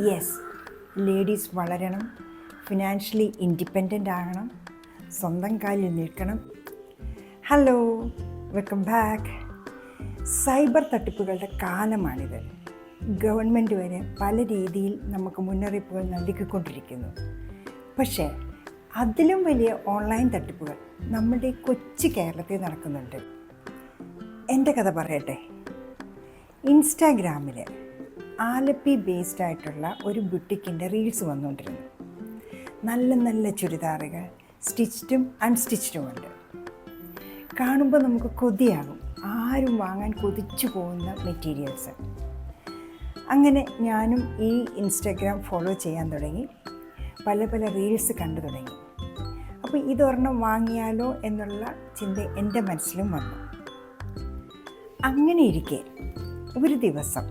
Yes, ladies വളരണം, financially independent ആകണം, സ്വന്തം കാലിൽ നിൽക്കണം. Hello, welcome back. Cyber തട്ടിപ്പുകളുടെ കാലമാണിത്. Government വരെ പല രീതിയിൽ നമുക്ക് മുന്നറിയിപ്പുകൾ നൽകിക്കൊണ്ടിരിക്കുന്നു. പക്ഷേ അതിലും വലിയ ഓൺലൈൻ തട്ടിപ്പുകൾ നമ്മുടെ കൊച്ചു കേരളത്തിൽ നടക്കുന്നുണ്ട്. എൻ്റെ കഥ പറയട്ടെ. ഇൻസ്റ്റാഗ്രാമിൽ ആലപ്പി ബേസ്ഡ് ആയിട്ടുള്ള ഒരു ബുട്ടിക്കിൻ്റെ റീൽസ് വന്നുകൊണ്ടിരുന്നു. നല്ല നല്ല ചുരിദാറുകൾ സ്റ്റിച്ച്ഡും അൺസ്റ്റിച്ച്ഡും ഉണ്ട്. കാണുമ്പോൾ നമുക്ക് കൊതിയാകും, ആരും വാങ്ങാൻ കൊതിച്ചു പോകുന്ന മെറ്റീരിയൽസ്. അങ്ങനെ ഞാനും ഈ ഇൻസ്റ്റാഗ്രാം ഫോളോ ചെയ്യാൻ തുടങ്ങി, പല പല റീൽസ് കണ്ടു തുടങ്ങി. അപ്പോൾ ഇതൊരെണ്ണം വാങ്ങിയാലോ എന്നുള്ള ചിന്ത എൻ്റെ മനസ്സിലും വന്നു. അങ്ങനെ ഇരിക്കെ ഒരു ദിവസം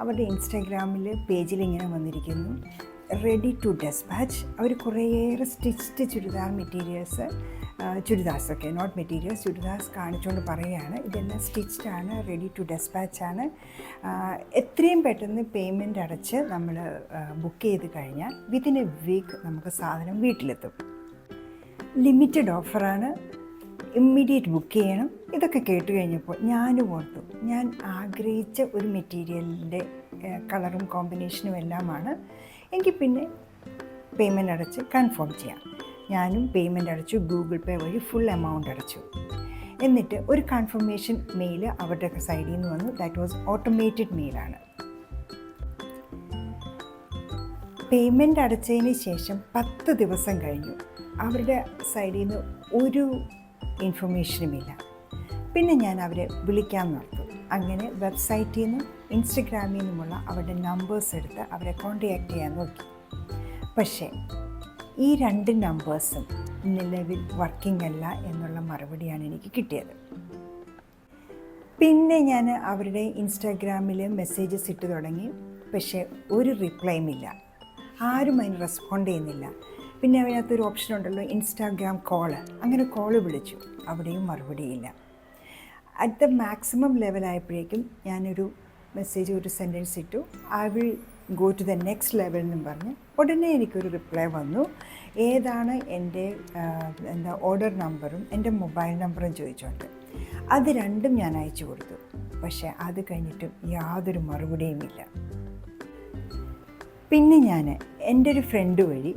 അവരുടെ ഇൻസ്റ്റാഗ്രാമിൽ പേജിൽ ഇങ്ങനെ വന്നിരിക്കുന്നു, റെഡി ടു ഡെസ്പാച്ച്. അവർ കുറേയേറെ സ്റ്റിച്ച്ഡ് ചുരിദാർ മെറ്റീരിയൽസ്, ചുരിദാർസൊക്കെ നോട്ട് മെറ്റീരിയൽസ്, ചുരിദാർസ് കാണിച്ചുകൊണ്ട് പറയുകയാണ് ഇതെല്ലാം സ്റ്റിച്ച്ഡ് ആണ്, റെഡി ടു ഡെസ്പാച്ച് ആണ്. എത്രയും പെട്ടെന്ന് പേയ്മെൻറ്റ് അടച്ച് നമ്മൾ ബുക്ക് ചെയ്ത് കഴിഞ്ഞാൽ വിതിൻ എ വീക്ക് നമുക്ക് സാധനം വീട്ടിലെത്തും. ലിമിറ്റഡ് ഓഫറാണ്, ഇമ്മീഡിയറ്റ് ബുക്ക് ചെയ്യണം. ഇതൊക്കെ കേട്ട് കഴിഞ്ഞപ്പോൾ ഞാനും ഓർത്തു, ഞാൻ ആഗ്രഹിച്ച ഒരു മെറ്റീരിയലിൻ്റെ കളറും കോമ്പിനേഷനും എല്ലാമാണ്, എങ്കിൽ പിന്നെ പേയ്മെൻറ്റ് അടച്ച് കൺഫേം ചെയ്യാം. ഞാനും പേയ്മെൻറ്റ് അടച്ചു, ഗൂഗിൾ പേ വഴി ഫുൾ എമൗണ്ട് അടച്ചു. എന്നിട്ട് ഒരു കൺഫർമേഷൻ മെയിൽ അവരുടെ സൈഡിൽ നിന്ന് വന്നു. ദാറ്റ് വാസ് ഓട്ടോമേറ്റഡ് മെയിലാണ്. പേയ്മെൻറ്റ് അടച്ചതിന് ശേഷം 10 ദിവസം കഴിഞ്ഞു. അവരുടെ സൈഡിൽ നിന്ന് ഒരു ഇൻഫർമേഷനുമില്ല. പിന്നെ ഞാൻ അവരെ വിളിക്കാൻ നോർത്തു. അങ്ങനെ വെബ്സൈറ്റിൽ നിന്നും ഇൻസ്റ്റഗ്രാമിൽ നിന്നുമുള്ള അവരുടെ നമ്പേഴ്സ് എടുത്ത് അവരെ കോൺടാക്റ്റ് ചെയ്യാൻ നോക്കി. പക്ഷേ ഈ 2 നമ്പേഴ്സും നിലവിൽ വർക്കിംഗ് അല്ല എന്നുള്ള മറുപടിയാണ് എനിക്ക് കിട്ടിയത്. പിന്നെ ഞാൻ അവരുടെ ഇൻസ്റ്റാഗ്രാമിൽ മെസ്സേജസ് ഇട്ട് തുടങ്ങി. പക്ഷേ ഒരു റിപ്ലൈയും ഇല്ല, ആരും അതിന് റെസ്പോണ്ട് ചെയ്യുന്നില്ല. പിന്നെ അതിനകത്തൊരു ഓപ്ഷൻ ഉണ്ടല്ലോ, ഇൻസ്റ്റാഗ്രാം കോള്. അങ്ങനെ കോള് വിളിച്ചു, അവിടെയും മറുപടിയില്ല. അറ്റ് ദ മാക്സിമം ലെവലായപ്പോഴേക്കും ഞാനൊരു മെസ്സേജ്, ഒരു സെൻറ്റൻസ് ഇട്ടു, I will go to the next level എന്നും പറഞ്ഞ് ഉടനെ എനിക്കൊരു റിപ്ലൈ വന്നു. ഏതാണ് എൻ്റെ ഓർഡർ നമ്പറും എൻ്റെ മൊബൈൽ നമ്പറും ചോദിച്ചുകൊണ്ട്. അത് രണ്ടും ഞാൻ അയച്ചു കൊടുത്തു. പക്ഷേ അത് കഴിഞ്ഞിട്ടും യാതൊരു മറുപടിയുമില്ല. പിന്നെ ഞാൻ എൻ്റെ ഒരു ഫ്രണ്ട് വഴി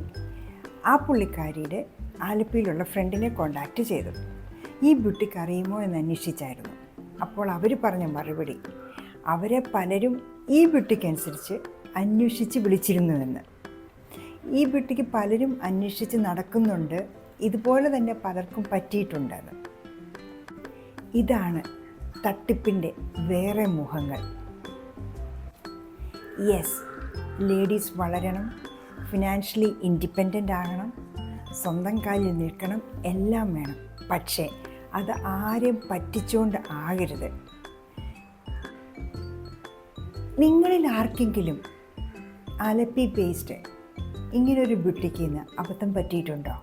ആ പുള്ളിക്കാരിയുടെ ആലപ്പിയിലുള്ള ഫ്രണ്ടിനെ കോണ്ടാക്റ്റ് ചെയ്തു. ഈ ബ്യൂട്ടിക്ക് അറിയുമോ എന്ന് അന്വേഷിച്ചായിരുന്നു. അപ്പോൾ അവർ പറഞ്ഞ മറുപടി, അവരെ പലരും ഈ ബ്യൂട്ടിക്ക് അനുസരിച്ച് അന്വേഷിച്ച് വിളിച്ചിരുന്നുവെന്ന്. ഈ ബ്യൂട്ടിക്ക് പലരും അന്വേഷിച്ച് നടക്കുന്നുണ്ട്, ഇതുപോലെ തന്നെ പലർക്കും പറ്റിയിട്ടുണ്ടെന്ന്. ഇതാണ് തട്ടിപ്പിൻ്റെ വേറെ മുഖങ്ങൾ. യെസ്, ലേഡീസ് വളരണം, ഫിനാൻഷ്യലി ഇൻഡിപെൻഡൻ്റ് ആകണം, സ്വന്തം കാലിൽ നിൽക്കണം, എല്ലാം വേണം. പക്ഷേ അത് ആരെയും പറ്റിച്ചുകൊണ്ട് ആകരുത്. നിങ്ങളിൽ ആർക്കെങ്കിലും ആലപ്പി ബേസ്ഡ് ഇങ്ങനൊരു ബുട്ടിക്കിൽ നിന്ന് അബദ്ധം പറ്റിയിട്ടുണ്ടോ?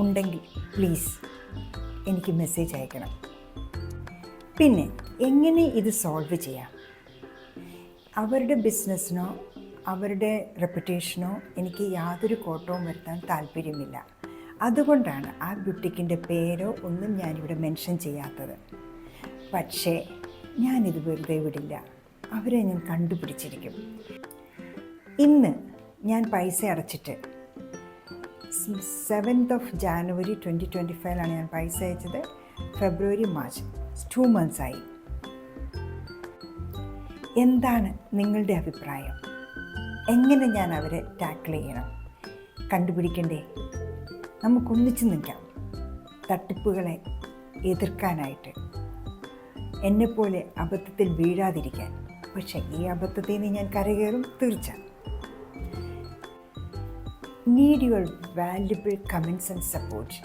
ഉണ്ടെങ്കിൽ പ്ലീസ് എനിക്ക് മെസ്സേജ് അയക്കണം. പിന്നെ എങ്ങനെ ഇത് സോൾവ് ചെയ്യാം? അവരുടെ ബിസിനസ്സിനോ അവരുടെ റെപ്യൂട്ടേഷനോ എനിക്ക് യാതൊരു കോട്ടവും വരുത്താൻ താല്പര്യമില്ല. അതുകൊണ്ടാണ് ആ ബുട്ടിക്കിൻ്റെ പേരോ ഒന്നും ഞാനിവിടെ മെൻഷൻ ചെയ്യാത്തത്. പക്ഷേ ഞാനിത് വെറുതെ വിടില്ല, അവരെ ഞാൻ കണ്ടുപിടിച്ചിരിക്കും. ഇന്ന് ഞാൻ പൈസ അടച്ചിട്ട് 7th January 2025 ഞാൻ പൈസ അയച്ചത്. ഫെബ്രുവരി, മാർച്ച്, 2 months ആയി. എന്താണ് നിങ്ങളുടെ അഭിപ്രായം? എങ്ങനെ ഞാൻ അവരെ ടാക്കിൾ ചെയ്യണം? കണ്ടുപിടിക്കണ്ടേ? നമുക്കൊന്നിച്ച് നിൽക്കാം തട്ടിപ്പുകളെ എതിർക്കാനായിട്ട്, എന്നെപ്പോലെ അബദ്ധത്തിൽ വീഴാതിരിക്കാൻ. പക്ഷേ ഈ അബദ്ധത്തിൽ നിന്ന് ഞാൻ കരകയറും, തീർച്ച. Need your valuable comments and support.